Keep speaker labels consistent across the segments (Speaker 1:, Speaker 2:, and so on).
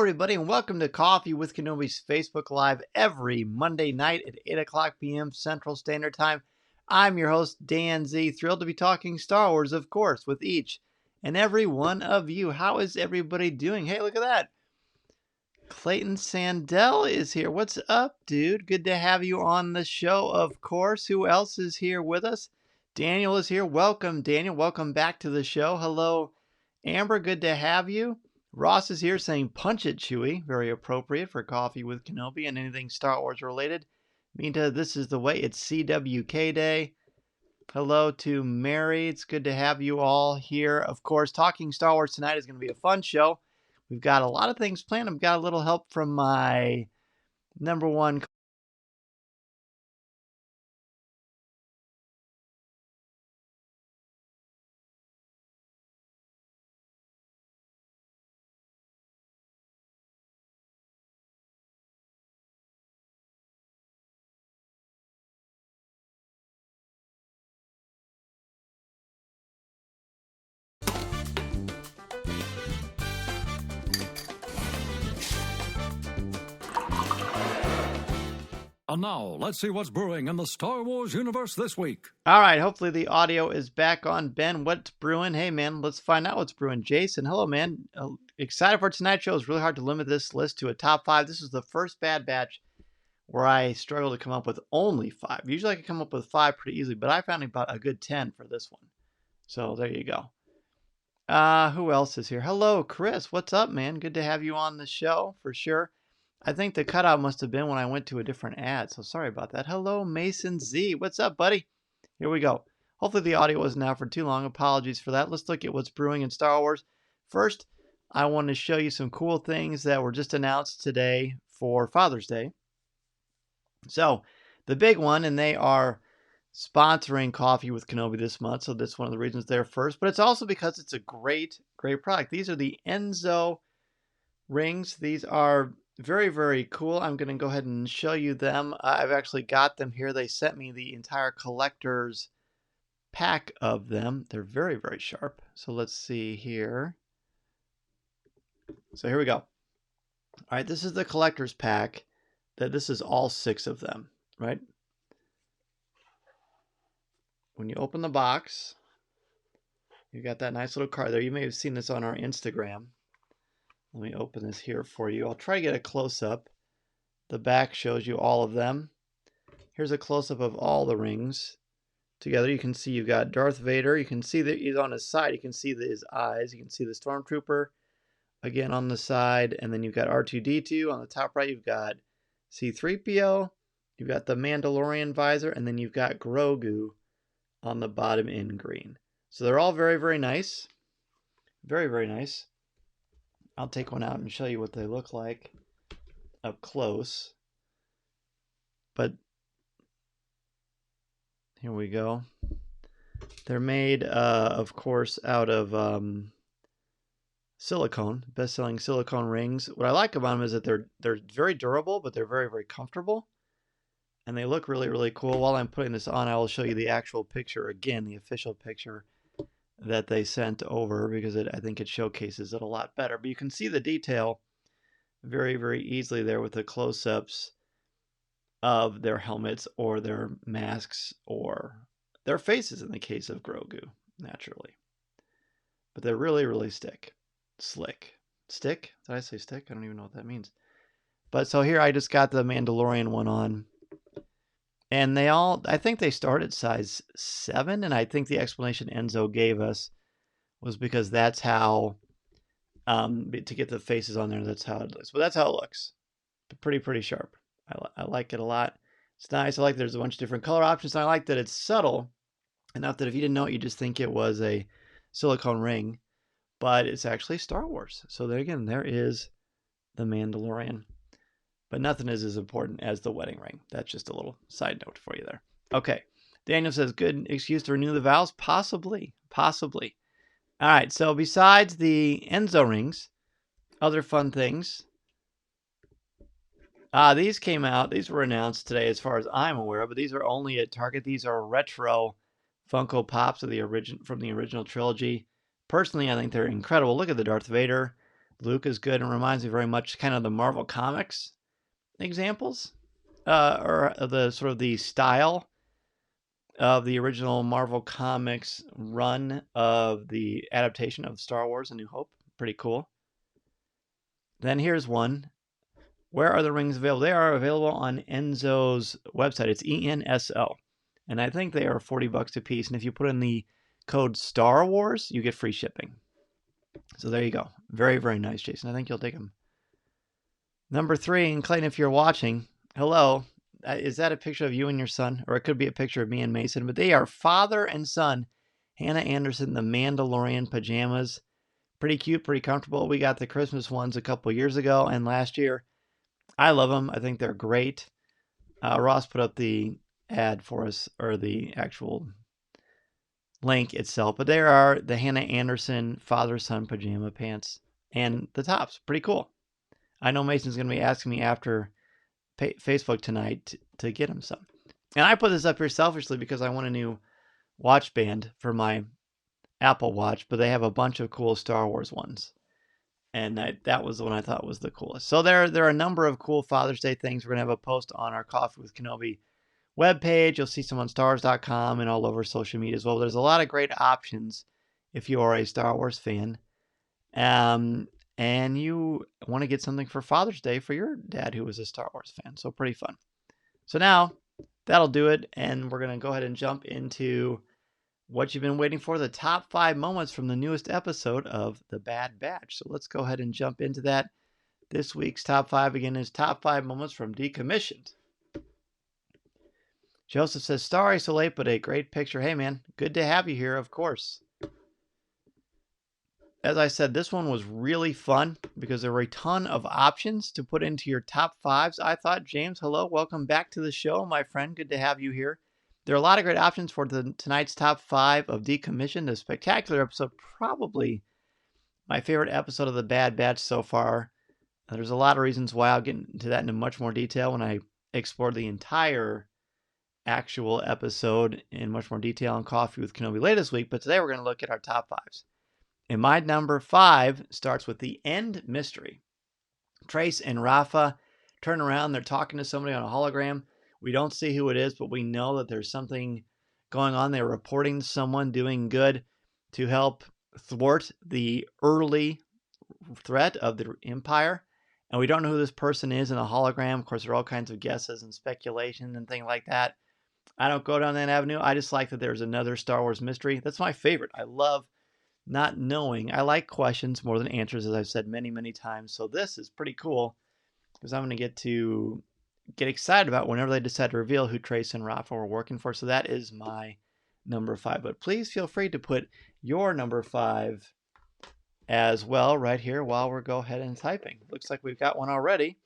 Speaker 1: everybody, and welcome to Coffee with Kenobi's Facebook Live every Monday night at 8 o'clock p.m. Central Standard Time. I'm your host, Dan Z, thrilled to be talking Star Wars, of course, with each and every one of you. How is everybody doing? Hey, look at that. Clayton Sandell is here. What's up, dude? Good to have you on the show, of course. Who else is here with us? Daniel is here. Welcome, Daniel. Welcome back to the show. Hello, Amber. Good to have you. Ross is here saying, punch it, Chewie. Very appropriate for Coffee with Kenobi and anything Star Wars related. Minta, this is the way. It's CWK Day. Hello to Mary. It's good to have you all here. Of course, talking Star Wars tonight is going to be a fun show. We've got a lot of things planned. I've got a little help from my number one.
Speaker 2: And now, let's see what's brewing in the Star Wars universe this week.
Speaker 1: All right, hopefully the audio is back on. Ben, what's brewing? Hey, man, let's find out what's brewing. Jason, hello, man. Excited for tonight's show. It's really hard to limit this list to a top 5. This is the first Bad Batch where I struggled to come up with only 5. Usually I can come up with 5 pretty easily, but I found about a good 10 for this one. So there you go. Who else is here? Hello, Chris. What's up, man? Good to have you on the show for sure. I think the cutout must have been when I went to a different ad, so sorry about that. Hello, Mason Z. What's up, buddy? Here we go. Hopefully the audio wasn't out for too long. Apologies for that. Let's look at what's brewing in Star Wars. First, I want to show you some cool things that were just announced today for Father's Day. So, the big one, and they are sponsoring Coffee with Kenobi this month, so that's one of the reasons they're first. But it's also because it's a great product. These are the Enso rings. These are very, very cool. I'm going to go ahead and show you them. I've actually got them here. They sent me the entire collector's pack of them. They're very, very sharp. So let's see here. So here we go. All right, this is the collector's pack. This is all 6 of them, right? When you open the box, you got that nice little card there. You may have seen this on our Instagram. Let me open this here for you. I'll try to get a close-up. The back shows you all of them. Here's a close-up of all the rings together. You can see you've got Darth Vader. You can see that he's on his side. You can see his eyes. You can see the Stormtrooper again on the side. And then you've got R2-D2. On the top right, you've got C-3PO. You've got the Mandalorian visor. And then you've got Grogu on the bottom in green. So they're all very, very nice. Very, very nice. I'll take one out and show you what they look like up close. But here we go. They're made, of course, out of silicone, best-selling silicone rings. What I like about them is that they're very durable, but they're very, very comfortable. And they look really, really cool. While I'm putting this on, I will show you the actual picture again, the official picture that they sent over, because I think it showcases it a lot better. But you can see the detail very, very easily there with the close-ups of their helmets or their masks or their faces in the case of Grogu, naturally. But they're really, really slick. Stick? Did I say stick? I don't even know what that means. But so here I just got the Mandalorian one on. And they all, I think they start at size 7, and I think the explanation Enso gave us was because that's how, to get the faces on there, that's how it looks. But that's how it looks. Pretty sharp. I like it a lot. It's nice. I like there's a bunch of different color options. And I like that it's subtle, enough that if you didn't know it, you just think it was a silicone ring. But it's actually Star Wars. So there again, there is the Mandalorian. But nothing is as important as the wedding ring. That's just a little side note for you there. Okay. Daniel says, good excuse to renew the vows? Possibly. Possibly. All right. So besides the Enso rings, other fun things. These came out. These were announced today as far as I'm aware, but these are only at Target. These are retro Funko Pops of from the original trilogy. Personally, I think they're incredible. Look at the Darth Vader Luke is good and reminds me very much kind of the Marvel Comics examples, or the sort of the style of the original Marvel Comics run of the adaptation of Star Wars: A New Hope. Pretty cool. Then here's one. Where are the rings available? They are available on Enso's website. It's ENSO. And I think they are $40 a piece. And if you put in the code Star Wars, you get free shipping. So there you go. Very, very nice, Jason. I think you'll take them. Number 3, and Clayton, if you're watching, hello. Is that a picture of you and your son? Or it could be a picture of me and Mason. But they are father and son. Hannah Anderson, the Mandalorian pajamas. Pretty cute, pretty comfortable. We got the Christmas ones a couple years ago and last year. I love them. I think they're great. Ross put up the ad for us, or the actual link itself. But there are the Hannah Anderson father-son pajama pants and the tops. Pretty cool. I know Mason's going to be asking me after Facebook tonight to get him some. And I put this up here selfishly because I want a new watch band for my Apple Watch, but they have a bunch of cool Star Wars ones. And that was the one I thought was the coolest. So there are a number of cool Father's Day things. We're going to have a post on our Coffee with Kenobi webpage. You'll see some on stars.com and all over social media as well. There's a lot of great options if you are a Star Wars fan. And you want to get something for Father's Day for your dad who was a Star Wars fan. So pretty fun. So now that'll do it. And we're going to go ahead and jump into what you've been waiting for, the top 5 moments from the newest episode of The Bad Batch. So let's go ahead and jump into that. This week's top 5 again is top 5 moments from Decommissioned. Joseph says, sorry so late, but a great picture. Hey man, good to have you here, of course. As I said, this one was really fun because there were a ton of options to put into your top 5s. I thought, James, hello, welcome back to the show, my friend. Good to have you here. There are a lot of great options for tonight's top 5 of Decommissioned, a spectacular episode, probably my favorite episode of The Bad Batch so far. There's a lot of reasons why. I'll get into that in much more detail when I explore the entire actual episode in much more detail on Coffee with Kenobi later this week, but today we're going to look at our top 5s. And my number 5 starts with the end mystery. Trace and Rafa turn around. They're talking to somebody on a hologram. We don't see who it is, but we know that there's something going on. They're reporting to someone doing good to help thwart the early threat of the Empire. And we don't know who this person is in a hologram. Of course, there are all kinds of guesses and speculation and things like that. I don't go down that avenue. I just like that there's another Star Wars mystery. That's my favorite. I love not knowing. I like questions more than answers, as I've said many, many times. So this is pretty cool because I'm going to get excited about whenever they decide to reveal who Trace and Rafa were working for. So that is my number 5. But please feel free to put your number 5 as well right here while we're go ahead and typing. Looks like we've got one already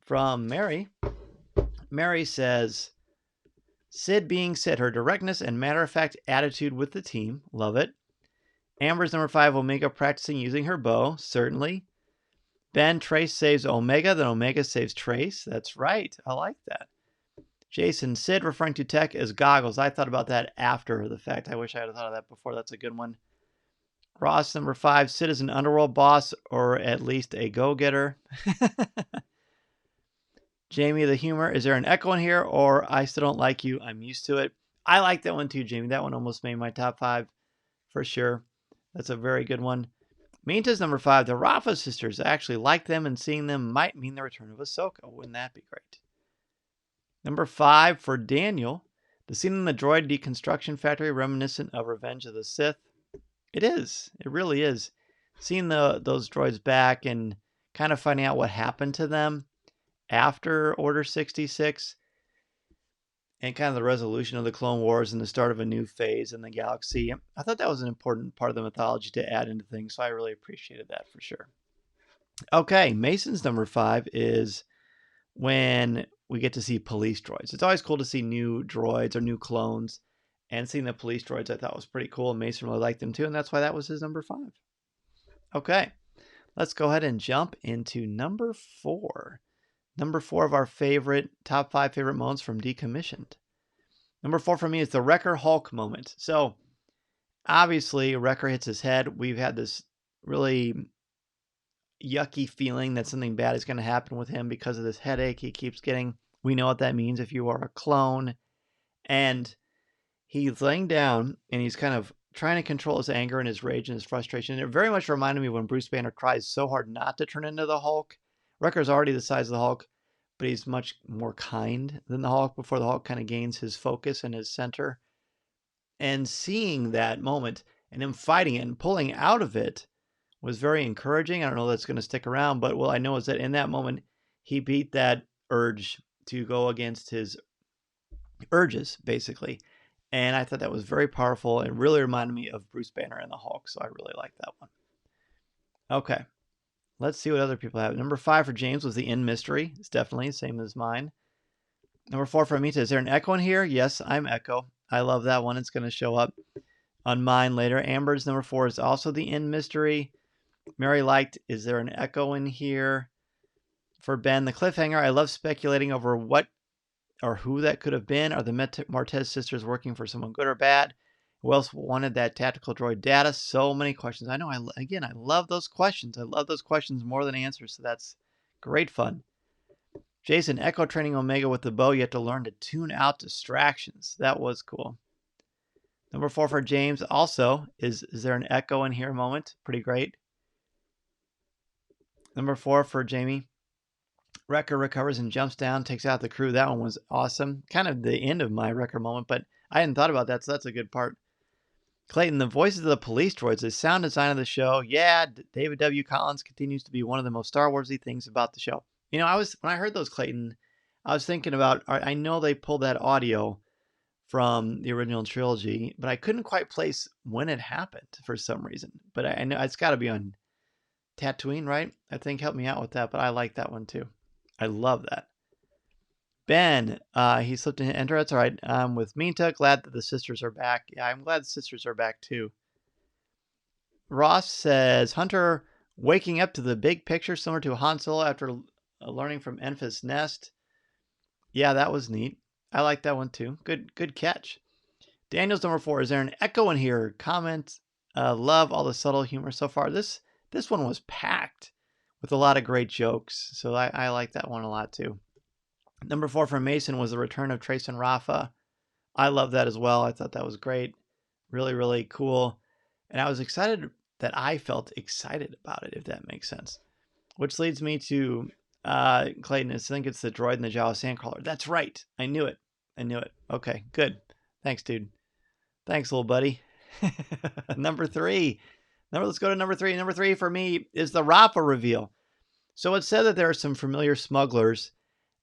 Speaker 1: from Mary. Mary says, Sid being Sid, her directness and matter-of-fact attitude with the team. Love it. Amber's number 5, Omega practicing using her bow. Certainly. Ben, Trace saves Omega, then Omega saves Trace. That's right. I like that. Jason, Sid referring to Tech as goggles. I thought about that after the fact. I wish I had thought of that before. That's a good one. Ross, number 5, Sid is an underworld boss or at least a go-getter. Jamie, the humor. Is there an echo in here or I still don't like you? I'm used to it. I like that one too, Jamie. That one almost made my top 5 for sure. That's a very good one. Minta's number 5, the Rafa sisters. I actually like them, and seeing them might mean the return of Ahsoka. Wouldn't that be great? Number 5 for Daniel, the scene in the droid deconstruction factory reminiscent of Revenge of the Sith. It is. It really is. Seeing those droids back and kind of finding out what happened to them after Order 66 and kind of the resolution of the Clone Wars and the start of a new phase in the galaxy. I thought that was an important part of the mythology to add into things, so I really appreciated that for sure. Okay, Mason's number 5 is when we get to see police droids. It's always cool to see new droids or new clones, and seeing the police droids I thought was pretty cool, and Mason really liked them too, and that's why that was his number 5. Okay, let's go ahead and jump into number 4. Number 4 of our top 5 favorite moments from Decommissioned. Number 4 for me is the Wrecker Hulk moment. So, obviously, Wrecker hits his head. We've had this really yucky feeling that something bad is going to happen with him because of this headache he keeps getting. We know what that means if you are a clone. And he's laying down and he's kind of trying to control his anger and his rage and his frustration. And it very much reminded me when Bruce Banner tries so hard not to turn into the Hulk. Wrecker's already the size of the Hulk, but he's much more kind than the Hulk before the Hulk kind of gains his focus and his center. And seeing that moment and him fighting it and pulling out of it was very encouraging. I don't know if that's going to stick around, but what I know is that in that moment, he beat that urge to go against his urges, basically. And I thought that was very powerful and really reminded me of Bruce Banner and the Hulk. So I really like that one. Okay. Let's see what other people have. Number 5 for James was the End Mystery. It's definitely the same as mine. Number 4 for Amita. Is there an Echo in here? Yes, I'm Echo. I love that one. It's going to show up on mine later. Amber's number 4 is also the End Mystery. Mary liked, is there an Echo in here? For Ben, the cliffhanger. I love speculating over what or who that could have been. Are the Martez sisters working for someone good or bad? Who else wanted that tactical droid data? So many questions. I know, I love those questions. I love those questions more than answers, so that's great fun. Jason, Echo training Omega with the bow. You have to learn to tune out distractions. That was cool. Number 4 for James also is there an Echo in here moment? Pretty great. Number 4 for Jamie. Wrecker recovers and jumps down, takes out the crew. That one was awesome. Kind of the end of my Wrecker moment, but I hadn't thought about that, so that's a good part. Clayton, the voices of the police droids, the sound design of the show. Yeah, David W. Collins continues to be one of the most Star Warsy things about the show. You know, when I heard those, Clayton, I was thinking about, I know they pulled that audio from the original trilogy, but I couldn't quite place when it happened for some reason. But I know it's got to be on Tatooine, right? I think help me out with that, but I like that one too. I love that. Ben, he slipped into enter. That's all right. With Minta, glad that the sisters are back. Yeah, I'm glad the sisters are back too. Ross says, Hunter waking up to the big picture similar to Han Solo after learning from Enfys Nest. Yeah, that was neat. I like that one too. Good catch. Daniel's number 4. Is there an Echo in here? Comment. Love all the subtle humor so far. This one was packed with a lot of great jokes. So I like that one a lot too. Number 4 for Mason was the return of Trace and Rafa. I love that as well. I thought that was great. Really, really cool. And I was excited that I felt excited about it, if that makes sense. Which leads me to Clayton. I think it's the droid and the Jawa Sandcrawler. That's right. I knew it. Okay, good. Thanks, dude. Thanks, little buddy. Number 3. Let's go to number 3. Number 3 for me is the Rafa reveal. So it said that there are some familiar smugglers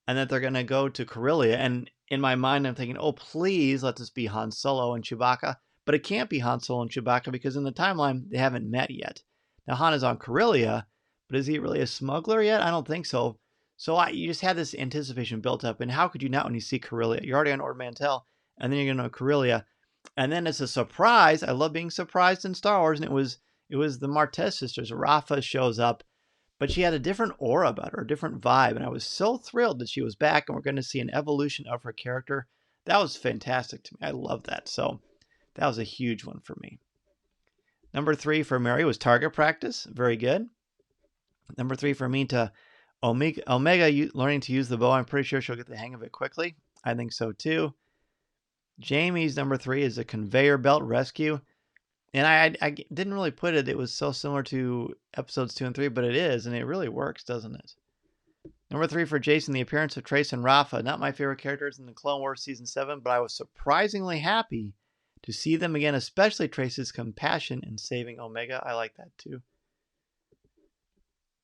Speaker 1: and that they're going to go to Corellia. And in my mind, I'm thinking, oh, please let this be Han Solo and Chewbacca. But it can't be Han Solo and Chewbacca because in the timeline, they haven't met yet. Now, Han is on Corellia, but is he really a smuggler yet? I don't think so. So you just had this anticipation built up. And how could you not when you see Corellia? You're already on Ord Mantell, and then you're going to Corellia. And then it's a surprise. I love being surprised in Star Wars. And it was the Martez sisters. Rafa shows up, but she had a different aura about her, a different vibe. And I was so thrilled that she was back and we're going to see an evolution of her character. That was fantastic to me. I love that. So that was a huge one for me. Number 3 for Mary was target practice. Very good. Number 3 for me to Omega learning to use the bow. I'm pretty sure she'll get the hang of it quickly. I think so too. Jamie's number 3 is a conveyor belt rescue. And I didn't really put it. It was so similar to episodes 2 and 3, but it is, and it really works, doesn't it? Number 3 for Jason, the appearance of Trace and Rafa. Not my favorite characters in the Clone Wars Season 7, but I was surprisingly happy to see them again, especially Trace's compassion in saving Omega. I like that too.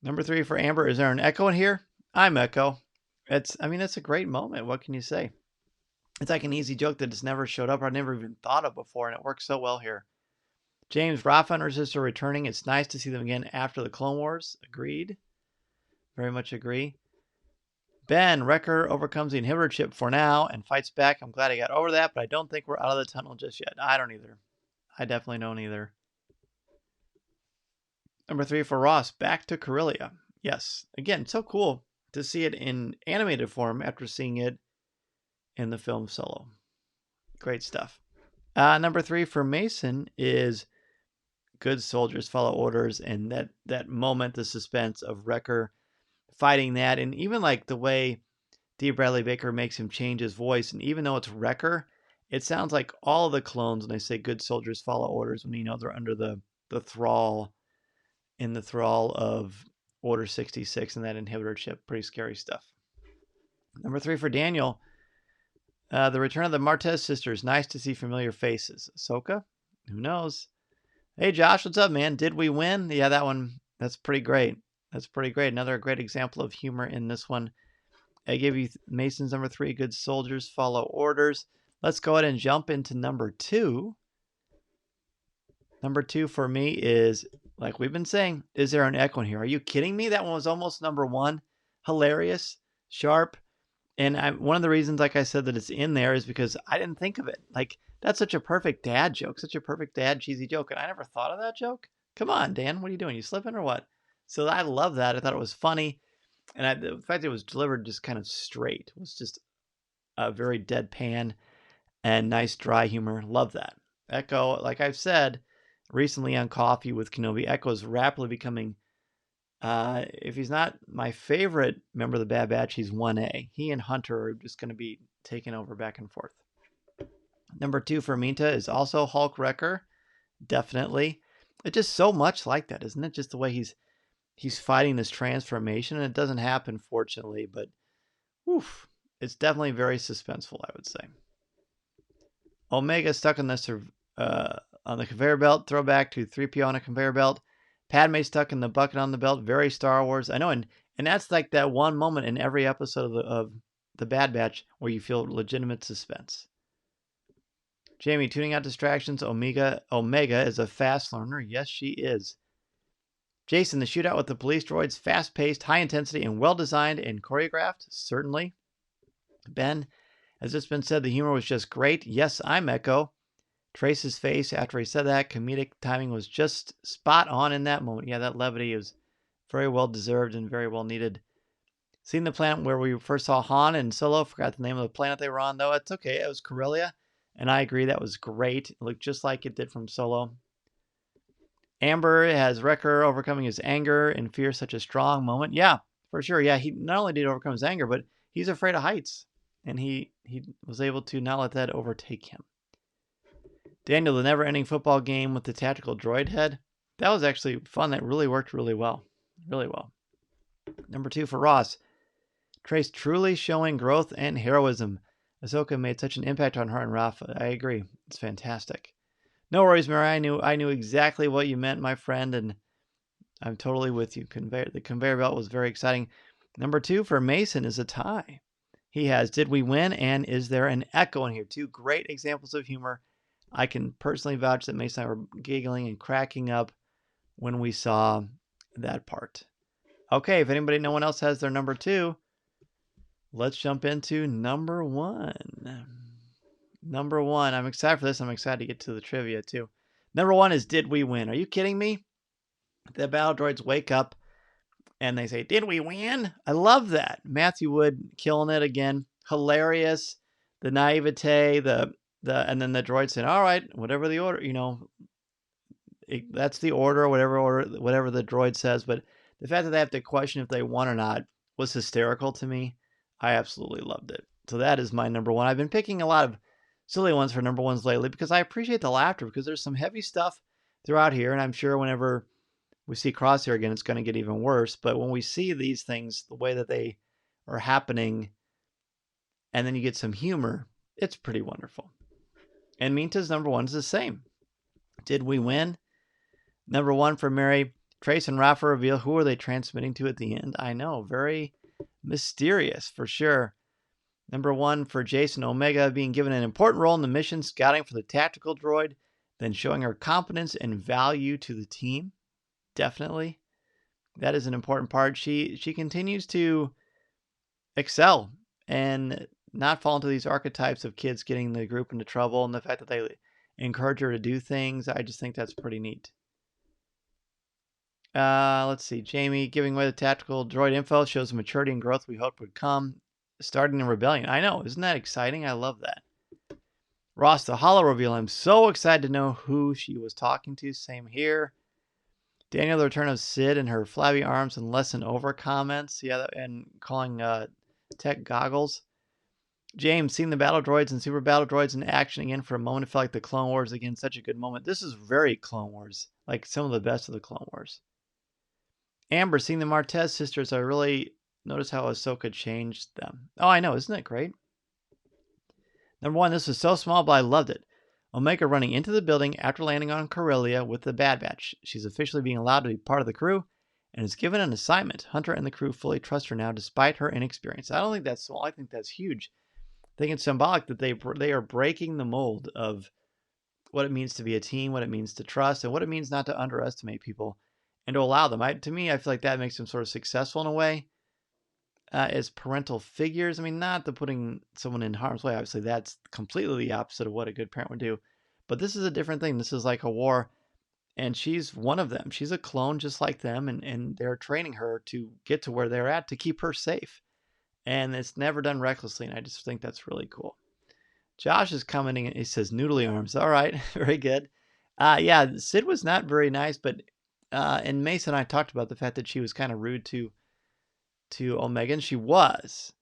Speaker 1: Number 3 for Amber, is there an Echo in here? I'm Echo. It's a great moment. What can you say? It's like an easy joke that just never showed up or I never even thought of before, and it works so well here. James, Rafa and her sister returning. It's nice to see them again after the Clone Wars. Agreed. Very much agree. Ben, Wrecker overcomes the inhibitor chip for now and fights back. I'm glad I got over that, but I don't think we're out of the tunnel just yet. I don't either. I definitely don't either. Number 3 for Ross, back to Corellia. Yes. Again, so cool to see it in animated form after seeing it in the film Solo. Great stuff. Number 3 for Mason is good soldiers follow orders, and that moment, the suspense of Wrecker fighting that, and even like the way D. Bradley Baker makes him change his voice, and even though it's Wrecker, it sounds like all of the clones when they say good soldiers follow orders, when they're under the thrall, in the thrall of Order 66 and that inhibitor chip. Pretty scary stuff. Number 3 for Daniel, the return of the Martez sisters. Nice to see familiar faces. Ahsoka? Who knows? Hey, Josh, what's up, man? Did we win? Yeah, that one, that's pretty great. That's pretty great. Another great example of humor in this one. I gave you Mason's number 3, good soldiers follow orders. Let's go ahead and jump into number 2. Number 2 for me is, like we've been saying, is there an echo in here? Are you kidding me? That one was almost number 1. Hilarious, sharp. And one of the reasons, like I said, that it's in there is because I didn't think of it. Like, that's such a perfect dad joke, such a perfect dad cheesy joke. And I never thought of that joke. Come on, Dan, what are you doing? You slipping or what? So I love that. I thought it was funny. And the fact that it was delivered just kind of straight was just a very deadpan and nice dry humor. Love that. Echo, like I've said recently on Coffee with Kenobi, Echo is rapidly becoming, if he's not my favorite member of the Bad Batch, he's 1A. He and Hunter are just going to be taking over back and forth. Number 2 for Minta is also Hulk Wrecker. Definitely. It's just so much like that, isn't it? Just the way he's fighting this transformation, and it doesn't happen, fortunately, but oof, it's definitely very suspenseful, I would say. Omega stuck on the conveyor belt, throwback to 3PO on a conveyor belt. Padme stuck in the bucket on the belt, very Star Wars. I know, and that's like that one moment in every episode of the Bad Batch where you feel legitimate suspense. Jamie, tuning out distractions. Omega is a fast learner. Yes, she is. Jason, the shootout with the police droids, fast-paced, high-intensity, and well-designed and choreographed. Certainly. Ben, as it's been said, the humor was just great. Yes, I'm Echo. Trace's face after he said that, comedic timing was just spot on in that moment. Yeah, that levity is very well deserved and very well needed. Seeing the planet where we first saw Han and Solo, forgot the name of the planet they were on, though. It's okay. It was Corellia. And I agree, that was great. It looked just like it did from Solo. Amber has Wrecker overcoming his anger and fear, such a strong moment. Yeah, for sure. Yeah, he not only did overcome his anger, but he's afraid of heights. And he was able to not let that overtake him. Daniel, the never-ending football game with the tactical droid head. That was actually fun. That really worked really well. Really well. Number 2 for Ross. Trace truly showing growth and heroism. Ahsoka made such an impact on her and Rafa. I agree. It's fantastic. No worries, Mary. I knew exactly what you meant, my friend, and I'm totally with you. The conveyor belt was very exciting. Number 2 for Mason is a tie. He has Did We Win? And Is There an Echo in here? 2 great examples of humor. I can personally vouch that Mason and I were giggling and cracking up when we saw that part. Okay, if no one else has their number 2, let's jump into number 1. Number 1, I'm excited for this. I'm excited to get to the trivia too. Number 1 is Did We Win? Are you kidding me? The battle droids wake up and they say, Did we win? I love that. Matthew Wood killing it again. Hilarious. The naivete, and then the droid saying, all right, whatever the order, that's the order, whatever the droid says. But the fact that they have to question if they won or not was hysterical to me. I absolutely loved it. So that is my number 1. I've been picking a lot of silly ones for number 1s lately because I appreciate the laughter, because there's some heavy stuff throughout here. And I'm sure whenever we see Crosshair again, it's going to get even worse. But when we see these things, the way that they are happening, and then you get some humor, it's pretty wonderful. And Minta's number 1 is the same. Did we win? Number 1 for Mary. Trace and Rafa reveal who are they transmitting to at the end. I know, very mysterious for sure. Number 1 for Jason, Omega being given an important role in the mission, scouting for the tactical droid, then showing her competence and value to the team. Definitely. That is an important part. She continues to excel and not fall into these archetypes of kids getting the group into trouble, and the fact that they encourage her to do things. I just think that's pretty neat. Let's see. Jamie giving away the tactical droid info shows the maturity and growth we hoped would come, starting in rebellion. I know. Isn't that exciting? I love that. Ross, the hollow reveal. I'm so excited to know who she was talking to. Same here. Daniel, the return of Sid and her flabby arms and lesson over comments. Yeah, and calling tech goggles. James, seeing the battle droids and super battle droids in action again for a moment. It felt like the Clone Wars again. Such a good moment. This is very Clone Wars. Like some of the best of the Clone Wars. Amber, seeing the Martez sisters. I really noticed how Ahsoka changed them. Oh, I know. Isn't it great? Number 1, this was so small, but I loved it. Omega running into the building after landing on Corellia with the Bad Batch. She's officially being allowed to be part of the crew and is given an assignment. Hunter and the crew fully trust her now despite her inexperience. I don't think that's small. I think that's huge. I think it's symbolic that they are breaking the mold of what it means to be a team, what it means to trust, and what it means not to underestimate people and to allow them. To me, I feel like that makes them sort of successful in a way. As parental figures. I mean, not the putting someone in harm's way. Obviously, that's completely the opposite of what a good parent would do. But this is a different thing. This is like a war, and she's one of them. She's a clone just like them, and they're training her to get to where they're at to keep her safe. And it's never done recklessly, and I just think that's really cool. Josh is commenting, and he says, noodly arms. All right, very good. Yeah, Sid was not very nice, but and Mason and I talked about the fact that she was kind of rude to Omega, and she was.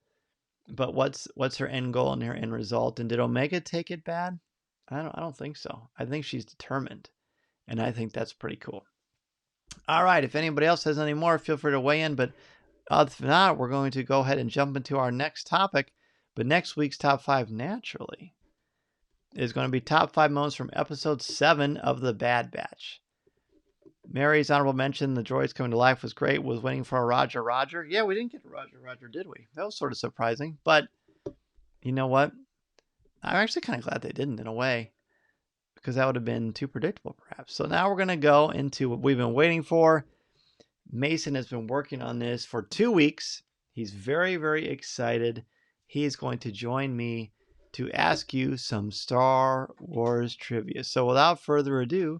Speaker 1: But what's her end goal and her end result? And did Omega take it bad? I don't think so. I think she's determined, and I think that's pretty cool. All right, if anybody else has any more, feel free to weigh in. But if not, we're going to go ahead and jump into our next topic. But next week's top 5 naturally is going to be top 5 moments from episode 7 of The Bad Batch. Mary's honorable mention, the droids coming to life was great. Was waiting for a Roger Roger. Yeah, we didn't get a Roger Roger, did we? That was sort of surprising. But you know what? I'm actually kind of glad they didn't in a way, because that would have been too predictable perhaps. So now we're going to go into what we've been waiting for. Mason has been working on this for 2 weeks. He's very, very excited. He's going to join me to ask you some Star Wars trivia. So without further ado,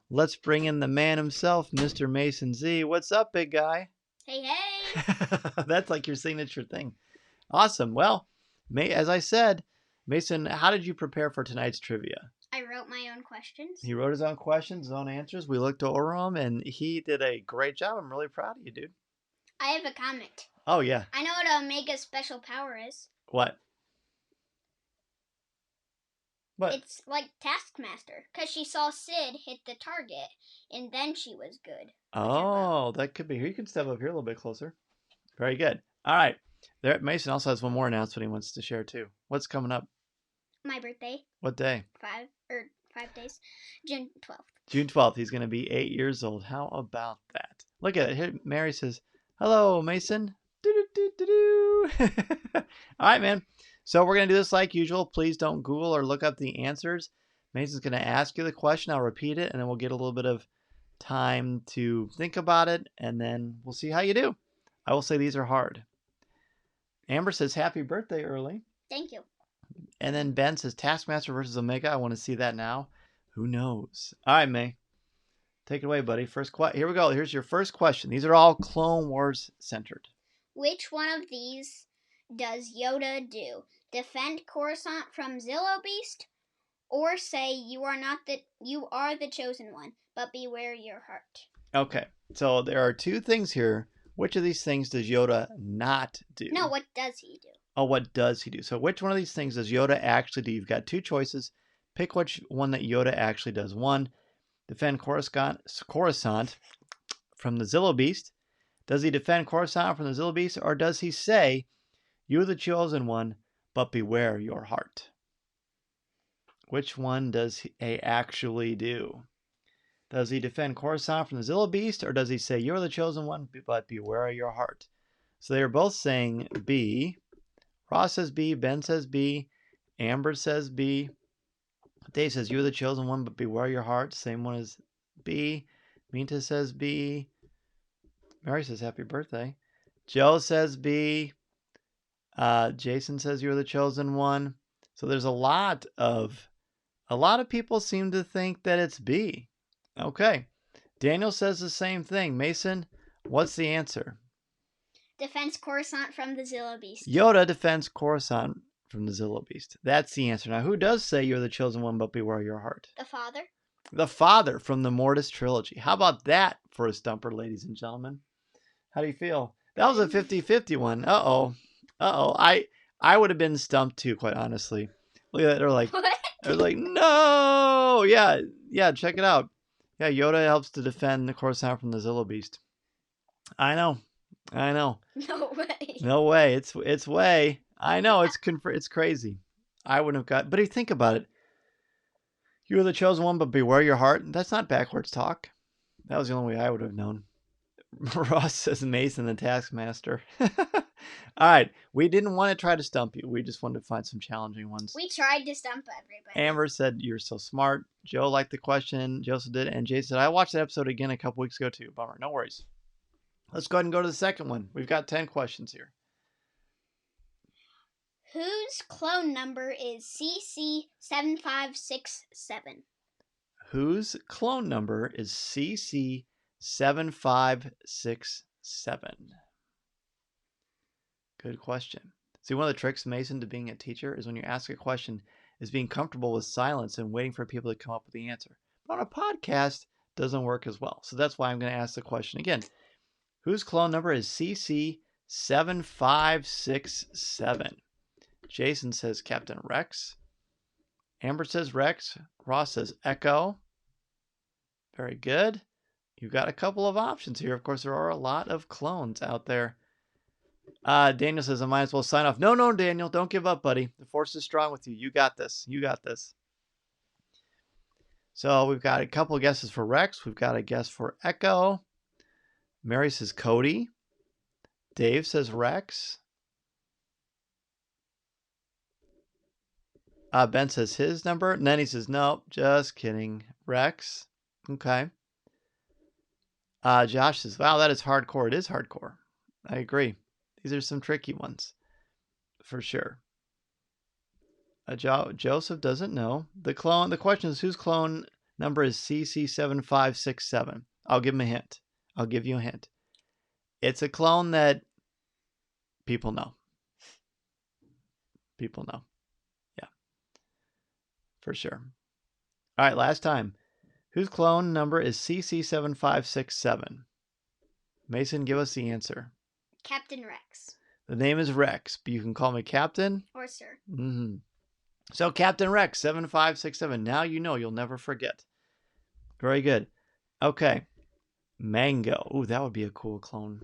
Speaker 1: let's bring in the man himself, Mr. Mason Z. What's up, big guy?
Speaker 3: Hey, hey!
Speaker 1: That's like your signature thing. Awesome. Well, as I said, Mason, how did you prepare for tonight's trivia?
Speaker 3: I wrote my own questions.
Speaker 1: He wrote his own questions, his own answers. We looked over them, and he did a great job. I'm really proud of you, dude.
Speaker 3: I have a comment.
Speaker 1: Oh, yeah.
Speaker 3: I know what Omega's special power is.
Speaker 1: What?
Speaker 3: It's like Taskmaster, because she saw Sid hit the target, and then she was good.
Speaker 1: Oh, that could be. Here, you can step up here a little bit closer. Very good. All right. There, Mason also has one more announcement he wants to share, too. What's coming up?
Speaker 3: My birthday.
Speaker 1: What day?
Speaker 3: 5 days. June 12th.
Speaker 1: June 12th. He's going to be 8 years old. How about that? Look at it. Here, Mary says, hello, Mason. All right, man. So we're going to do this like usual. Please don't Google or look up the answers. Mason's going to ask you the question. I'll repeat it, and then we'll get a little bit of time to think about it, and then we'll see how you do. I will say these are hard. Amber says, happy birthday early.
Speaker 3: Thank you.
Speaker 1: And then Ben says, Taskmaster versus Omega. I want to see that now. Who knows? All right, May. Take it away, buddy. Here we go. Here's your first question. These are all Clone Wars centered.
Speaker 3: Which one of these does Yoda do? Defend Coruscant from Zillo Beast, or say you are the chosen one, but beware your heart?
Speaker 1: Okay, so there are 2 things here. Which of these things does Yoda not do?
Speaker 3: No, what does he do?
Speaker 1: Oh, what does he do? So which one of these things does Yoda actually do? You've got 2 choices. Pick which one that Yoda actually does. 1, defend Coruscant from the Zillo Beast. Does he defend Coruscant from the Zillo Beast, or does he say, you're the chosen one, but beware your heart? Which one does he actually do? Does he defend Coruscant from the Zillo Beast, or does he say, you're the chosen one, but beware your heart? So they are both saying B. Ross says B, Ben says B, Amber says B. Dave says, you're the chosen one, but beware your heart. Same one as B. Minta says B. Mary says, happy birthday. Joe says B. Jason says, you're the chosen one. So there's a lot of people seem to think that it's B. Okay. Daniel says the same thing. Mason, what's the answer?
Speaker 3: Defends Coruscant from the Zillo Beast.
Speaker 1: Yoda defends Coruscant from the Zillow Beast. That's the answer. Now, who does say you're the chosen one, but beware your heart?
Speaker 3: The father.
Speaker 1: The father from the Mortis trilogy. How about that for a stumper, ladies and gentlemen? How do you feel? That was a 50-50 one. Uh-oh. Uh-oh. I would have been stumped too, quite honestly. Look at that.
Speaker 3: What?
Speaker 1: They're like, no. Yeah, check it out. Yeah, Yoda helps to defend the Coruscant from the Zillow Beast. I know.
Speaker 3: No way.
Speaker 1: No way. It's way. I know. It's crazy. I wouldn't have got. But if you think about it, you are the chosen one, but beware your heart. That's not backwards talk. That was the only way I would have known. Ross says Mason the Taskmaster. All right. We didn't want to try to stump you. We just wanted to find some challenging ones.
Speaker 3: We tried to stump everybody.
Speaker 1: Amber said, you're so smart. Joe liked the question. Joseph did. And Jay said, I watched that episode again a couple weeks ago too. Bummer. No worries. Let's go ahead and go to the second one. We've got 10 questions here.
Speaker 3: Whose clone number is CC7567?
Speaker 1: Whose clone number is CC7567? Good question. See, one of the tricks, Mason, to being a teacher is when you ask a question, is being comfortable with silence and waiting for people to come up with the answer. But on a podcast, it doesn't work as well. So that's why I'm going to ask the question again. Whose clone number is CC7567? Jason says Captain Rex. Amber says Rex. Ross says Echo. Very good. You've got a couple of options here. Of course, there are a lot of clones out there. Daniel says I might as well sign off. No, Daniel. Don't give up, buddy. The force is strong with you. You got this. You got this. So we've got a couple of guesses for Rex. We've got a guess for Echo. Mary says Cody. Dave says Rex. Ben says his number. And then he says, no, just kidding. Rex. Okay. Josh says, wow, that is hardcore. It is hardcore. I agree. These are some tricky ones. For sure. Joseph doesn't know. The question is, whose clone number is CC7567? I'll give him a hint. I'll give you a hint. It's a clone that people know. People know. Yeah. For sure. All right, last time. Whose clone number is CC7567? Mason, give us the answer.
Speaker 3: Captain Rex.
Speaker 1: The name is Rex, but you can call me Captain.
Speaker 3: Or Sir.
Speaker 1: Mm-hmm. So Captain Rex, 7567. Now you know. You'll never forget. Very good. Okay. Mango. Ooh, that would be a cool clone.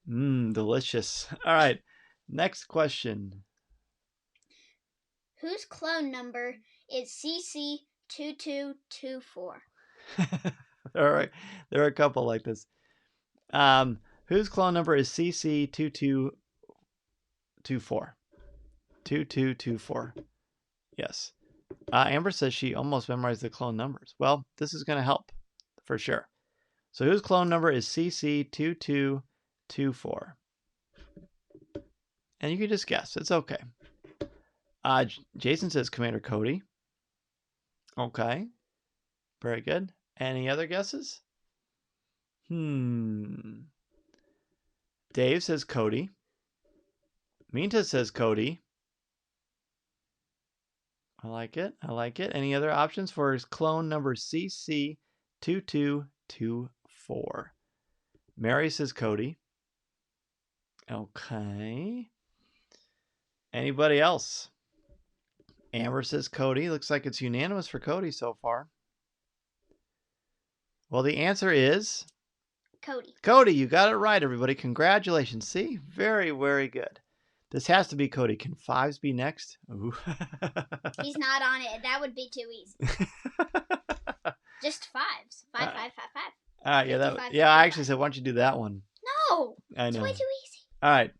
Speaker 1: Delicious. All right. Next question.
Speaker 3: Whose clone number is CC2224?
Speaker 1: There are a couple like this. Whose clone number is CC2224? 2224. Yes. Amber says she almost memorized the clone numbers. Well, this is going to help for sure. So whose clone number is CC2224? And you can just guess. It's okay. Jason says Commander Cody. Okay. Very good. Any other guesses? Dave says Cody. Minta says Cody. I like it. Any other options for his clone number CC2224? Mary says Cody. Okay. Anybody else? Amber says Cody. Looks like it's unanimous for Cody so far. Well, the answer is
Speaker 3: Cody.
Speaker 1: Cody, you got it right, everybody. Congratulations. See? Very, very good. This has to be Cody. Can fives be next? Ooh.
Speaker 3: He's not on it. That would be too easy. Just fives. Five.
Speaker 1: All right, I actually said, why don't you do that one?
Speaker 3: No.
Speaker 1: I know.
Speaker 3: It's way too easy.
Speaker 1: All right,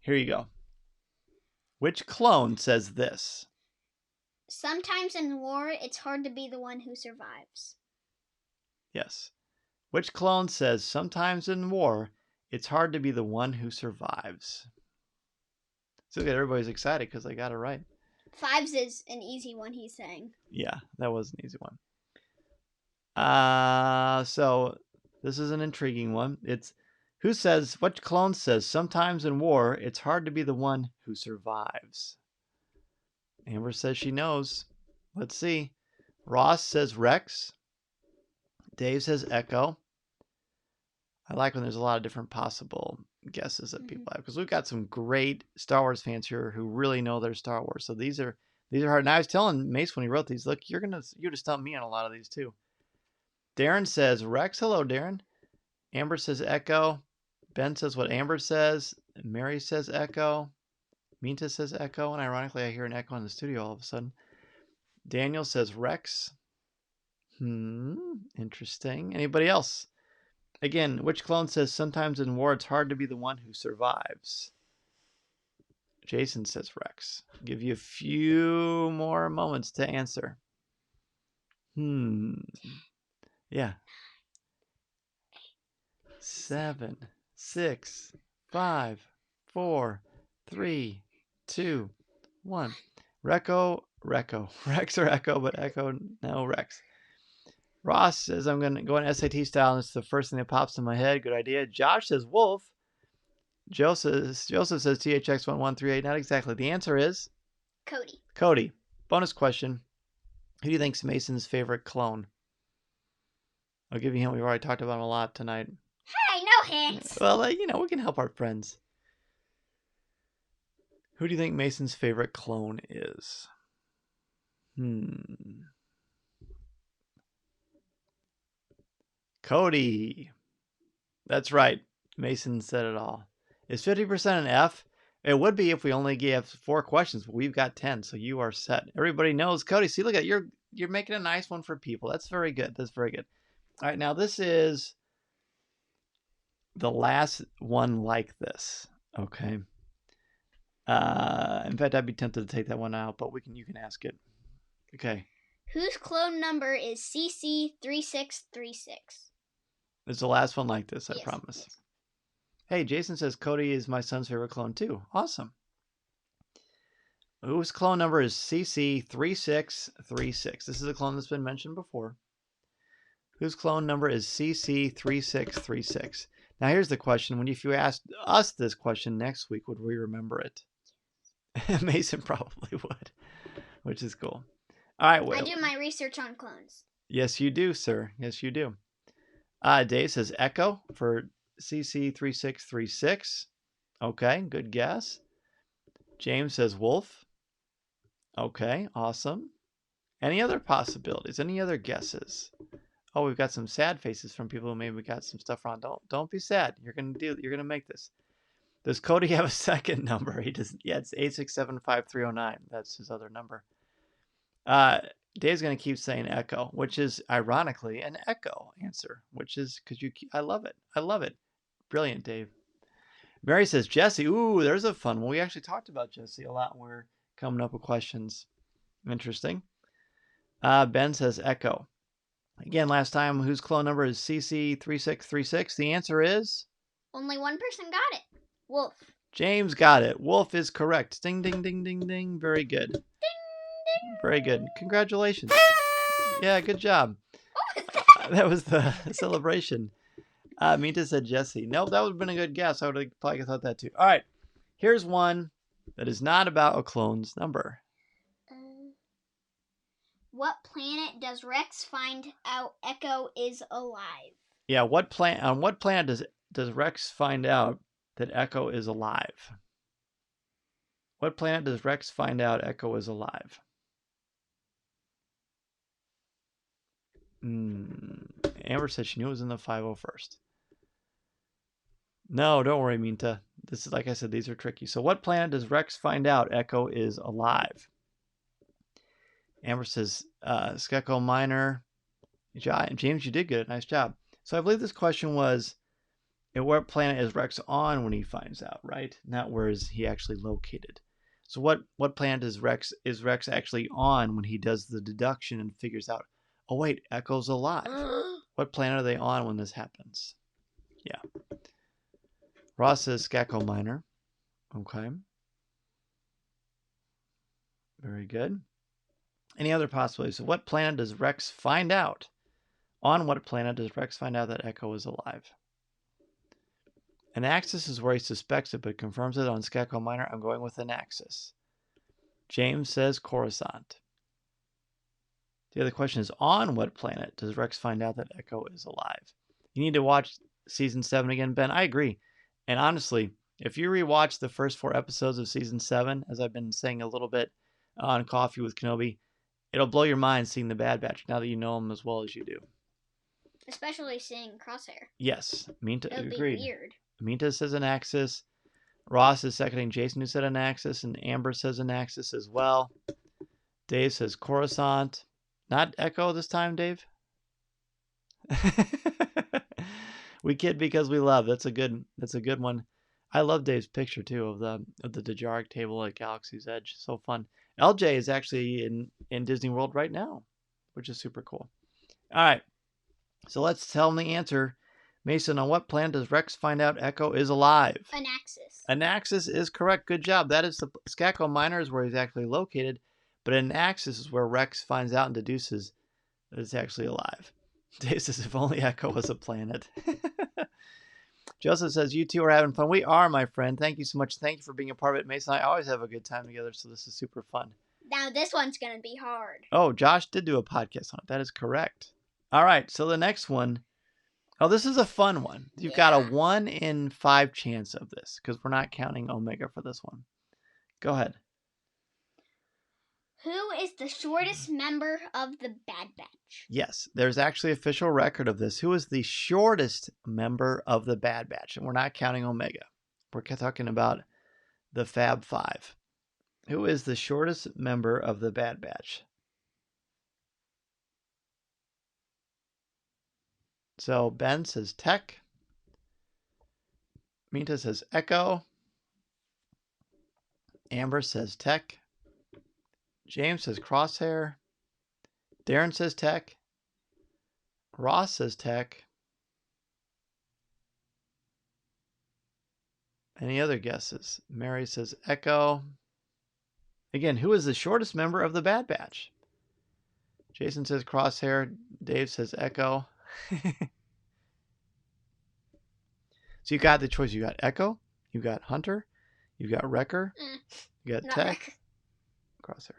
Speaker 1: here you go. Which clone says this?
Speaker 3: Sometimes in war, it's hard to be the one who survives.
Speaker 1: Yes. Which clone says sometimes in war, it's hard to be the one who survives? So look at everybody's excited because they got it right.
Speaker 3: Fives is an easy one, he's saying.
Speaker 1: Yeah, that was an easy one. So this is an intriguing one. It's what clone says sometimes in war, it's hard to be the one who survives? Amber says she knows. Let's see. Ross says Rex. Dave says Echo. I like when there's a lot of different possible guesses that people have, because we've got some great Star Wars fans here who really know their Star Wars. So these are hard. And I was telling Mace when he wrote these, look, you're gonna stump me on a lot of these too. Darren says Rex. Hello, Darren. Amber says Echo. Ben says what Amber says. Mary says Echo. Minta says Echo. And ironically, I hear an echo in the studio all of a sudden. Daniel says Rex. Interesting. Anybody else? Again, which clone says sometimes in war it's hard to be the one who survives? Jason says Rex. Give you a few more moments to answer. Yeah. 7, 6, 5, 4, 3, 2, 1. Rex or Echo, but Echo, no, Rex. Ross says I'm going to go in SAT style, and it's the first thing that pops in my head. Good idea. Josh says Wolf. Joseph says THX1138. Not exactly. The answer is Cody. Bonus question. Who do you think's Mason's favorite clone? I'll give you a hint. We've already talked about him a lot tonight.
Speaker 3: Hey, no hints.
Speaker 1: Well, we can help our friends. Who do you think Mason's favorite clone is? Cody. That's right. Mason said it all. Is 50% an F? It would be if we only gave 4 questions, but we've got 10, so you are set. Everybody knows Cody. See, look at you're making a nice one for people. That's very good. That's very good. All right, now this is the last one like this. Okay. In fact, I'd be tempted to take that one out, but you can ask it. Okay.
Speaker 3: Whose clone number is CC3636?
Speaker 1: It's the last one like this, I promise. Yes. Hey, Jason says Cody is my son's favorite clone too. Awesome. Whose clone number is CC3636? This is a clone that's been mentioned before. Whose clone number is CC3636? Now here's the question. If you asked us this question next week, would we remember it? Mason probably would, which is cool. All right. Well,
Speaker 3: I do my research on clones.
Speaker 1: Yes, you do, sir. Yes, you do. Dave says Echo for CC3636. Okay, good guess. James says Wolf. Okay, awesome. Any other possibilities? Any other guesses? Oh, we've got some sad faces from people who maybe got some stuff wrong. Don't be sad. You're gonna make this. Does Cody have a second number? He doesn't. Yeah, it's 8675309. That's his other number. Dave's gonna keep saying Echo, which is ironically an Echo answer, which is I love it. I love it. Brilliant, Dave. Mary says Jesse. Ooh, there's a fun one. We actually talked about Jesse a lot when we're coming up with questions. Interesting. Ben says Echo. Again, last time, whose clone number is CC3636? The answer is?
Speaker 3: Only one person got it. Wolf.
Speaker 1: James got it. Wolf is correct. Ding, ding, ding, ding, ding. Very good. Ding, ding. Very good. Congratulations. Yeah, good job.
Speaker 3: What was that?
Speaker 1: That was the celebration. Minta said Jesse. Nope, that would have been a good guess. I would have probably thought that too. All right. Here's one that is not about a clone's number.
Speaker 3: What planet does Rex find out Echo is alive?
Speaker 1: Yeah, on what planet does Rex find out that Echo is alive? What planet does Rex find out Echo is alive? Amber said she knew it was in the 501st. No, don't worry, Minta. This is, like I said, these are tricky. So what planet does Rex find out Echo is alive? Amber says Skeko Minor. James, you did good. Nice job. So I believe this question was, what planet is Rex on when he finds out, right? Not where is he actually located. So what planet is Rex actually on when he does the deduction and figures out, oh wait, Echo's alive. What planet are they on when this happens? Yeah. Ross says Skeko Minor. Okay. Very good. Any other possibilities? So what planet does Rex find out? On what planet does Rex find out that Echo is alive? An axis is where he suspects it, but confirms it on Skeko Minor. I'm going with an axis. James says Coruscant. The other question is, on what planet does Rex find out that Echo is alive? You need to watch season 7 again, Ben. I agree. And honestly, if you rewatch the first 4 episodes of season 7, as I've been saying a little bit on Coffee with Kenobi, it'll blow your mind seeing the Bad Batch now that you know them as well as you do.
Speaker 3: Especially seeing Crosshair.
Speaker 1: Yes, Minta
Speaker 3: It would be
Speaker 1: agreed.
Speaker 3: weird.
Speaker 1: Minta says an Axis. Ross is seconding Jason, who said an Axis, and Amber says an Axis as well. Dave says Coruscant. Not Echo this time, Dave? We kid because we love. That's a good one. I love Dave's picture too of the Dejaric table at Galaxy's Edge. So fun. LJ is actually in Disney World right now, which is super cool. All right. So let's tell him the answer. Mason, on what planet does Rex find out Echo is alive?
Speaker 3: Anaxis.
Speaker 1: Anaxis is correct. Good job. That is the Skako Minor is where he's actually located, but Anaxis is where Rex finds out and deduces that it's actually alive. Dave says, if only Echo was a planet. Joseph says, you two are having fun. We are, my friend. Thank you so much. Thank you for being a part of it. Mason and I always have a good time together, so this is super fun.
Speaker 3: Now this one's going to be hard.
Speaker 1: Oh, Josh did do a podcast on it. That is correct. All right, so the next one. Oh, this is a fun one. You've got a 1 in 5 chance of this because we're not counting Omega for this one. Go ahead.
Speaker 3: Who is the shortest member of the Bad Batch?
Speaker 1: Yes, there's actually official record of this. Who is the shortest member of the Bad Batch? And we're not counting Omega. We're talking about the Fab Five. Who is the shortest member of the Bad Batch? So Ben says Tech. Minta says Echo. Amber says Tech. James says Crosshair. Darren says Tech. Ross says Tech. Any other guesses? Mary says Echo. Again, who is the shortest member of the Bad Batch? Jason says Crosshair. Dave says Echo. So you got the choice. You got Echo. You got Hunter. You got Wrecker. You got Tech.
Speaker 3: Wrecker.
Speaker 1: Crosshair.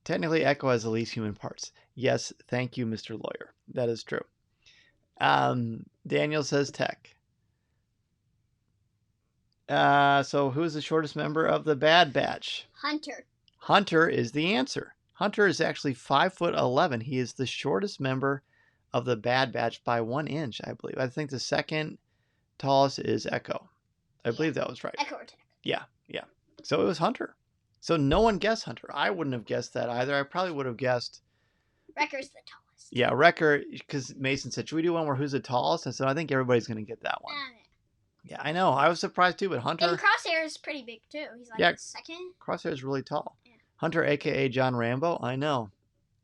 Speaker 1: Technically, Echo has the least human parts. Yes, thank you, Mr. Lawyer. That is true. Daniel says Tech. So who's the shortest member of the Bad Batch?
Speaker 3: Hunter.
Speaker 1: Hunter is the answer. Hunter is actually 5'11". He is the shortest member of the Bad Batch by 1 inch, I believe. I think the second tallest is Echo. I believe that was right.
Speaker 3: Echo or Tech.
Speaker 1: Yeah. So it was Hunter. So no one guessed Hunter. I wouldn't have guessed that either. I probably would have guessed.
Speaker 3: Wrecker's the tallest.
Speaker 1: Yeah, Wrecker, because Mason said, should we do one where who's the tallest? And so I think everybody's going to get that one. Yeah, I know. I was surprised too, but Hunter.
Speaker 3: And Crosshair is pretty big too. He's like the second.
Speaker 1: Crosshair is really tall.
Speaker 3: Yeah.
Speaker 1: Hunter, a.k.a. John Rambo. I know.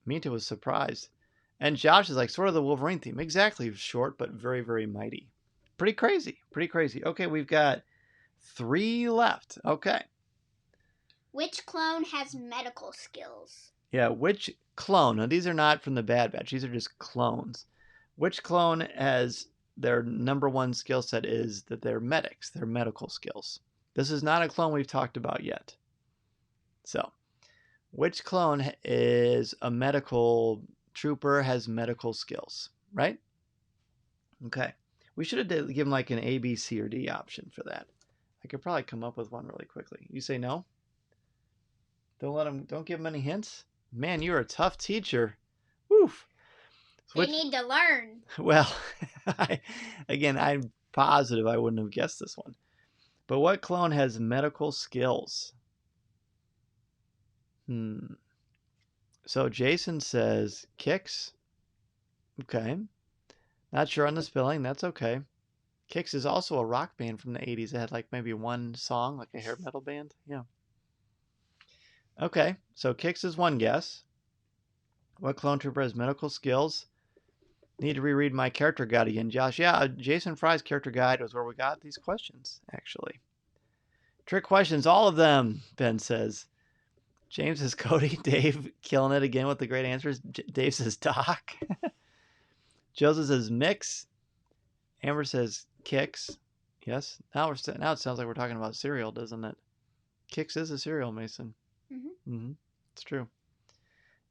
Speaker 1: Minta was surprised. And Josh is like sort of the Wolverine theme. Exactly. Short, but very, very mighty. Pretty crazy. Okay, we've got 3 left. Okay.
Speaker 3: Which clone has medical skills?
Speaker 1: Yeah, which clone? Now, these are not from the Bad Batch. These are just clones. Which clone has their number 1 skill set is that they're medics, they're medical skills. This is not a clone we've talked about yet. So, which clone is a medical trooper, has medical skills, right? Okay. We should have given like an A, B, C, or D option for that. I could probably come up with one really quickly. You say no? Don't give them any hints? Man, you're a tough teacher. Woof.
Speaker 3: They need to learn.
Speaker 1: Well, I'm positive I wouldn't have guessed this one. But what clone has medical skills? So Jason says Kix. Okay. Not sure on the spelling. That's okay. Kix is also a rock band from the 80s. It had like maybe one song, like a hair metal band. Yeah. Okay. So Kix is one guess. What clone trooper has medical skills? Need to reread my character guide again, Josh. Yeah, Jason Fry's character guide was where we got these questions, actually. Trick questions, all of them, Ben says. James says Cody. Dave killing it again with the great answers. Dave says Doc. Joseph says Mix. Amber says Kix. Yes. Now it sounds like we're talking about cereal, doesn't it? Kix is a cereal, Mason. It's true.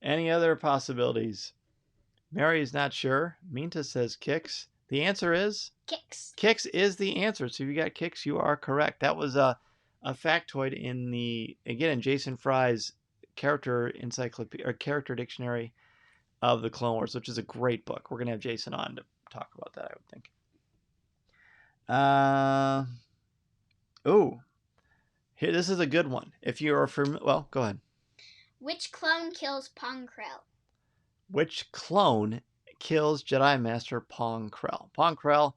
Speaker 1: Any other possibilities? Mary is not sure. Minta says Kix. The answer is?
Speaker 3: Kix.
Speaker 1: Kix is the answer. So if you got Kix, you are correct. That was a factoid in Jason Fry's character encyclopedia or character dictionary of the Clone Wars, which is a great book. We're going to have Jason on to talk about that, I would think. Here, this is a good one. If you are familiar, well, go ahead.
Speaker 3: Which clone kills Pong Krell?
Speaker 1: Which clone kills Jedi Master Pong Krell? Pong Krell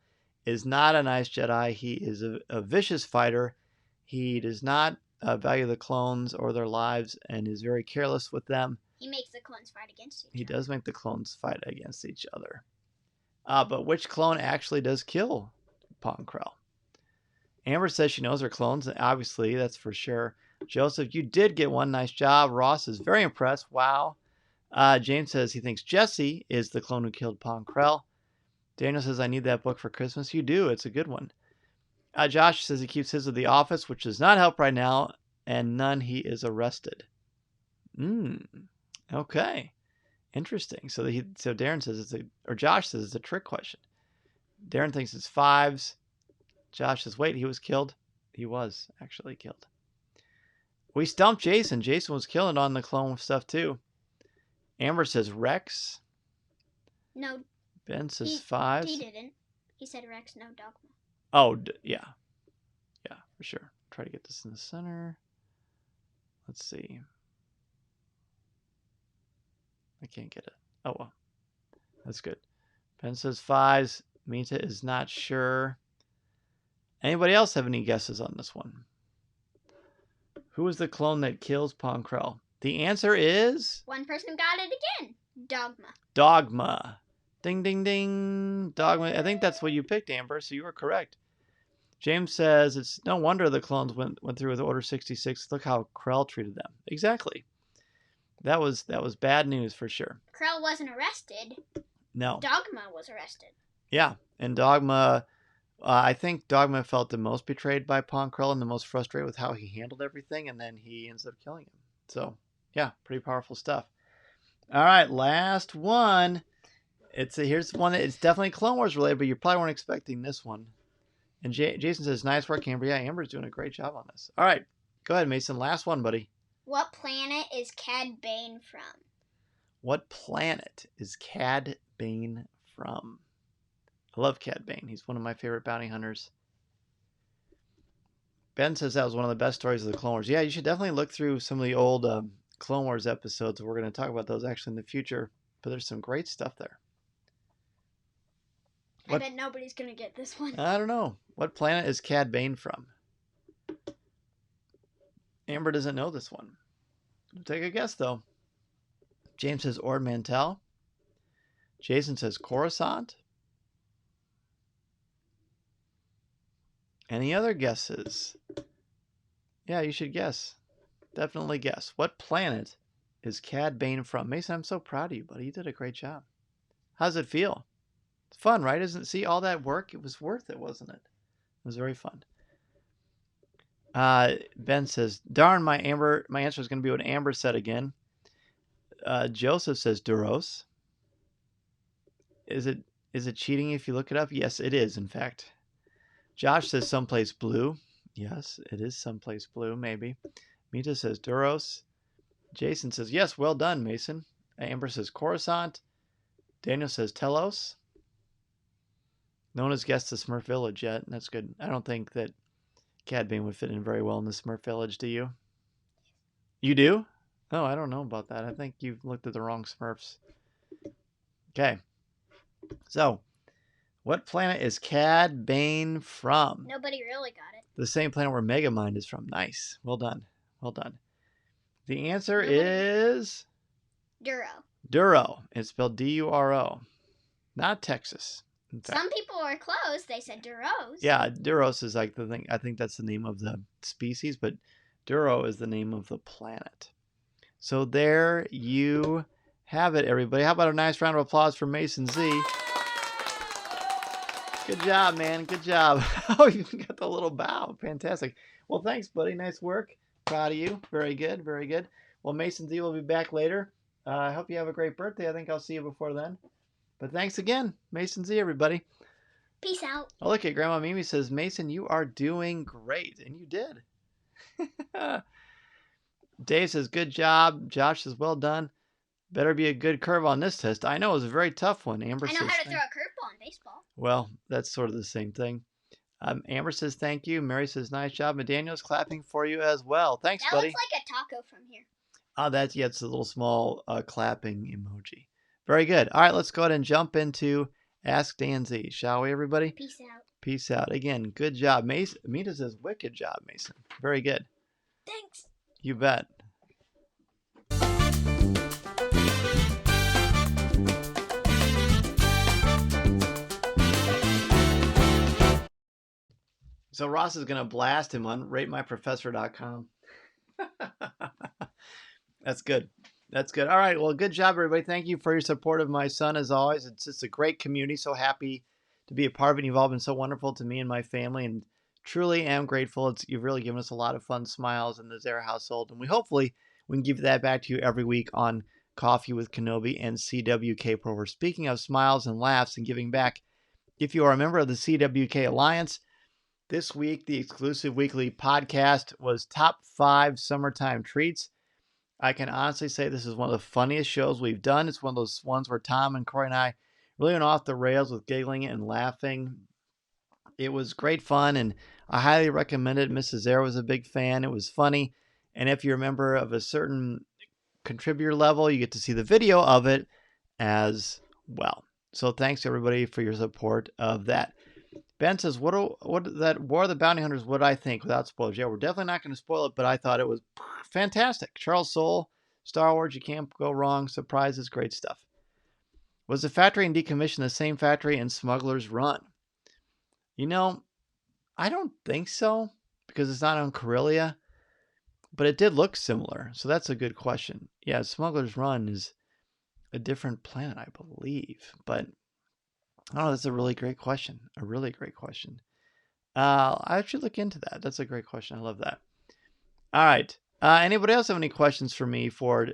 Speaker 1: is not a nice Jedi. He is a vicious fighter. He does not value the clones or their lives and is very careless with them.
Speaker 3: He makes the clones fight against each other.
Speaker 1: He does make the clones fight against each other. But which clone actually does kill Pong Krell? Amber says she knows her clones, and obviously, that's for sure. Joseph, you did get one. Nice job. Ross is very impressed. Wow. James says he thinks Jesse is the clone who killed Pong Krell. Daniel says, I need that book for Christmas. You do. It's a good one. Josh says he keeps his at the office, which does not help right now, and none he is arrested. Okay. Interesting. So Darren says Josh says it's a trick question. Darren thinks it's 5s. Josh says, wait, he was killed? He was actually killed. We stumped Jason. Jason was killing on the clone stuff too. Amber says Rex.
Speaker 3: No.
Speaker 1: Ben says 5s.
Speaker 3: He didn't. He said Rex, no Dogma.
Speaker 1: Oh, yeah. Yeah, for sure. Try to get this in the center. Let's see. I can't get it. Oh, well. That's good. Ben says 5s. Minta is not sure. Anybody else have any guesses on this one? Who is the clone that kills Pong Krell? The answer is...
Speaker 3: One person got it again. Dogma.
Speaker 1: Dogma. Ding, ding, ding. Dogma. I think that's what you picked, Amber, so you were correct. James says it's no wonder the clones went through with Order 66. Look how Krell treated them. Exactly. That was bad news for sure.
Speaker 3: Krell wasn't arrested.
Speaker 1: No.
Speaker 3: Dogma was arrested.
Speaker 1: Yeah, and Dogma... I think Dogma felt the most betrayed by Pong Krell and the most frustrated with how he handled everything, and then he ends up killing him. So, yeah, pretty powerful stuff. All right, last one. Here's one. It's definitely Clone Wars related, but you probably weren't expecting this one. And Jason says, nice work, Amber. Yeah, Amber's doing a great job on this. All right, go ahead, Mason. Last one, buddy.
Speaker 3: What planet is Cad Bane from?
Speaker 1: What planet is Cad Bane from? I love Cad Bane. He's one of my favorite bounty hunters. Ben says that was one of the best stories of the Clone Wars. Yeah, you should definitely look through some of the old Clone Wars episodes. We're going to talk about those actually in the future. But there's some great stuff there.
Speaker 3: I bet nobody's going to get this one.
Speaker 1: I don't know. What planet is Cad Bane from? Amber doesn't know this one. Take a guess, though. James says Ord Mantell. Jason says Coruscant. Any other guesses? Yeah, you should guess. Definitely guess. What planet is Cad Bane from? Mason, I'm so proud of you, buddy. You did a great job. How does it feel? It's fun, right? Isn't it? See all that work? It was worth it, wasn't it? It was very fun. Ben says, darn, my answer is going to be what Amber said again. Joseph says Duros. Is it cheating if you look it up? Yes, it is, in fact. Josh says someplace blue. Yes, it is someplace blue, maybe. Mita says Duros. Jason says, yes, well done, Mason. Amber says Coruscant. Daniel says Telos. No one has guessed the Smurf Village yet. That's good. I don't think that Cad Bane would fit in very well in the Smurf Village, do you? You do? Oh, I don't know about that. I think you've looked at the wrong Smurfs. Okay. So, what planet is Cad Bane from?
Speaker 3: Nobody really got it.
Speaker 1: The same planet where Megamind is from. Nice. Well done. Well done. The answer is...
Speaker 3: Duro.
Speaker 1: Duro. It's spelled D-U-R-O. Not Texas.
Speaker 3: Some people are close. They said Duros.
Speaker 1: Yeah, Duros is like the thing. I think that's the name of the species, but Duro is the name of the planet. So there you have it, everybody. How about a nice round of applause for Mason Z? Good job, man. Good job. Oh, you got the little bow. Fantastic. Well, thanks, buddy. Nice work. Proud of you. Very good. Very good. Well, Mason Z will be back later. I hope you have a great birthday. I think I'll see you before then. But thanks again, Mason Z, everybody.
Speaker 3: Peace out.
Speaker 1: Oh, look at Grandma Mimi says, Mason, you are doing great. And you did. Dave says, good job. Josh says, well done. Better be a good curve on this test. I know it was a very tough one. Amber
Speaker 3: I know
Speaker 1: says,
Speaker 3: how to throw a curveball in baseball.
Speaker 1: well, that's sort of the same thing. Amber says, thank you. Mary says, nice job. And Daniel's clapping for you as well. Thanks,
Speaker 3: That
Speaker 1: buddy.
Speaker 3: looks like a taco from here.
Speaker 1: Oh, it's a little small clapping emoji. Very good. All right, let's go ahead and jump into Ask Dan Z, shall we, everybody?
Speaker 3: Peace out.
Speaker 1: Peace out. Again, good job. Mason. Amita says, wicked job, Mason. Very good.
Speaker 3: Thanks.
Speaker 1: You bet. So Ross is going to blast him on ratemyprofessor.com. That's good. That's good. All right. Well, good job, everybody. Thank you for your support of my son, as always. It's just a great community. So happy to be a part of it. You've all been so wonderful to me and my family, and truly am grateful. You've really given us a lot of fun smiles in the Zara household, and we can give that back to you every week on Coffee with Kenobi and CWK Pro. Speaking of smiles and laughs and giving back, if you are a member of the CWK Alliance, this week the exclusive weekly podcast was Top 5 Summertime Treats. I can honestly say this is one of the funniest shows we've done. It's one of those ones where Tom and Corey and I really went off the rails with giggling and laughing. It was great fun, and I highly recommend it. Mrs. Zara was a big fan. It was funny. And if you're a member of a certain contributor level, you get to see the video of it as well. So thanks, everybody, for your support of that. Ben says, what are the Bounty Hunters? What I think without spoilers? Yeah, we're definitely not going to spoil it, but I thought it was fantastic. Charles Soule, Star Wars, you can't go wrong. Surprises, great stuff. Was the factory in Decommissioned the same factory in Smuggler's Run? You know, I don't think so, because it's not on Corellia, but it did look similar, so that's a good question. Yeah, Smuggler's Run is a different planet, I believe, but I don't know. That's a really great question. A really great question. I should look into that. That's a great question. I love that. All right. Anybody else have any questions for me for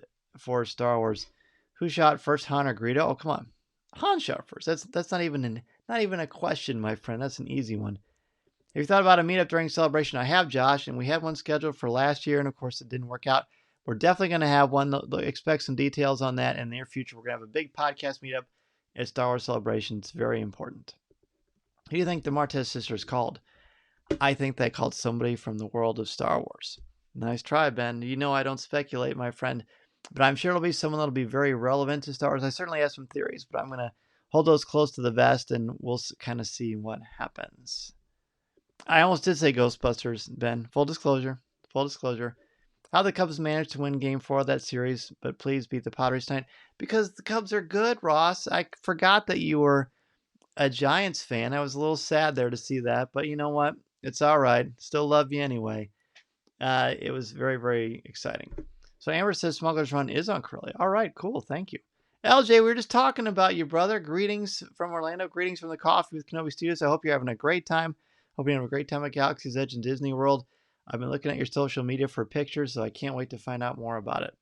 Speaker 1: Star Wars? Who shot first, Han or Greedo? Oh, come on. Han shot first. That's not even a question, my friend. That's an easy one. Have you thought about a meetup during Celebration? I have, Josh, and we had one scheduled for last year, and of course it didn't work out. We're definitely going to have one. Expect some details on that in the near future. We're going to have a big podcast meetup at Star Wars Celebration. It's very important. Who do you think the Martez sisters called? I think they called somebody from the world of Star Wars. Kind try, Ben. You know I don't speculate, my friend. But I'm sure it'll be someone that'll be very relevant to Star Wars. I certainly have some theories, but I'm going to hold those close to the vest, and we'll kind of see what happens. I almost did say Ghostbusters, Ben. Full disclosure. Full disclosure. How the Cubs managed to win Game 4 of that series, but please beat the Padres tonight. Because the Cubs are good, Ross. I forgot that you were a Giants fan. I was a little sad there to see that, but you know what? It's all right. Still love you anyway. It was very, very exciting. So Amber says Smuggler's Run is on Corellia. All right, cool. Thank you. LJ, we were just talking about you, brother. Greetings from Orlando. Greetings from the Coffee with Kenobi Studios. I hope you're having a great time. Hope you're having a great time at Galaxy's Edge and Disney World. I've been looking at your social media for pictures, so I can't wait to find out more about it.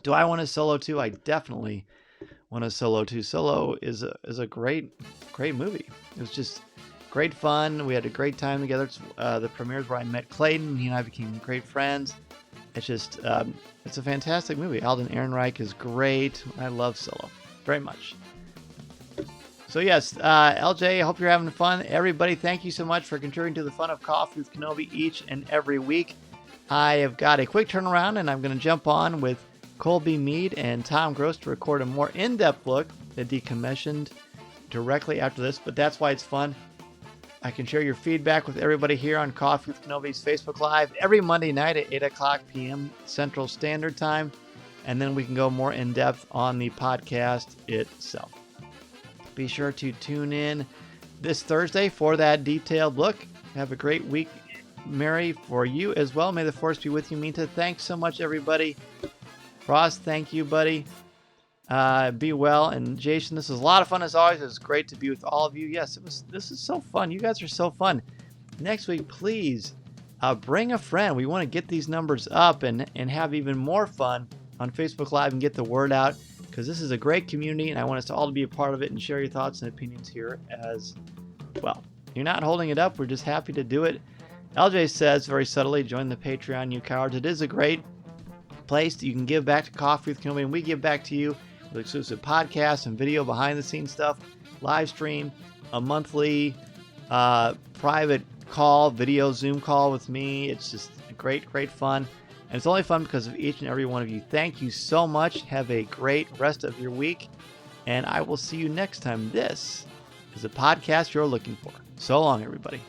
Speaker 1: Do I want to solo too? I definitely want to solo too. Solo is a great movie. It was just great fun. We had a great time together. It's, the premieres where I met Clayton. He and I became great friends. It's just, it's a fantastic movie. Alden Ehrenreich is great. I love Solo very much. So yes, LJ, I hope you're having fun. Everybody, thank you so much for contributing to the fun of Coffee with Kenobi each and every week. I have got a quick turnaround, and I'm going to jump on with Colby Mead and Tom Gross to record a more in-depth look at Decommissioned directly after this, but that's why it's fun. I can share your feedback with everybody here on Coffee with Kenobi's Facebook Live every Monday night at 8 o'clock p.m. Central Standard Time, and then we can go more in-depth on the podcast itself. Be sure to tune in this Thursday for that detailed look. Have a great week, Mary, for you as well. May the Force be with you, Minta. Thanks so much, everybody. Ross, thank you, buddy. Be well. And Jason, this was a lot of fun as always. It was great to be with all of you. Yes, this is so fun. You guys are so fun. Next week, please bring a friend. We want to get these numbers up and have even more fun on Facebook Live and get the word out, because this is a great community and I want us to all to be a part of it and share your thoughts and opinions here as well. You're not holding it up. We're just happy to do it. LJ says very subtly, join the Patreon, you cowards. It is a great place that you can give back to Coffee with Kenobi, and we give back to you with exclusive podcasts and video behind the scenes stuff, live stream, a monthly private call, video Zoom call with me. It's just great fun. And it's only fun because of each and every one of you. Thank you so much. Have a great rest of your week. And I will see you next time. This is a podcast you're looking for. So long, everybody.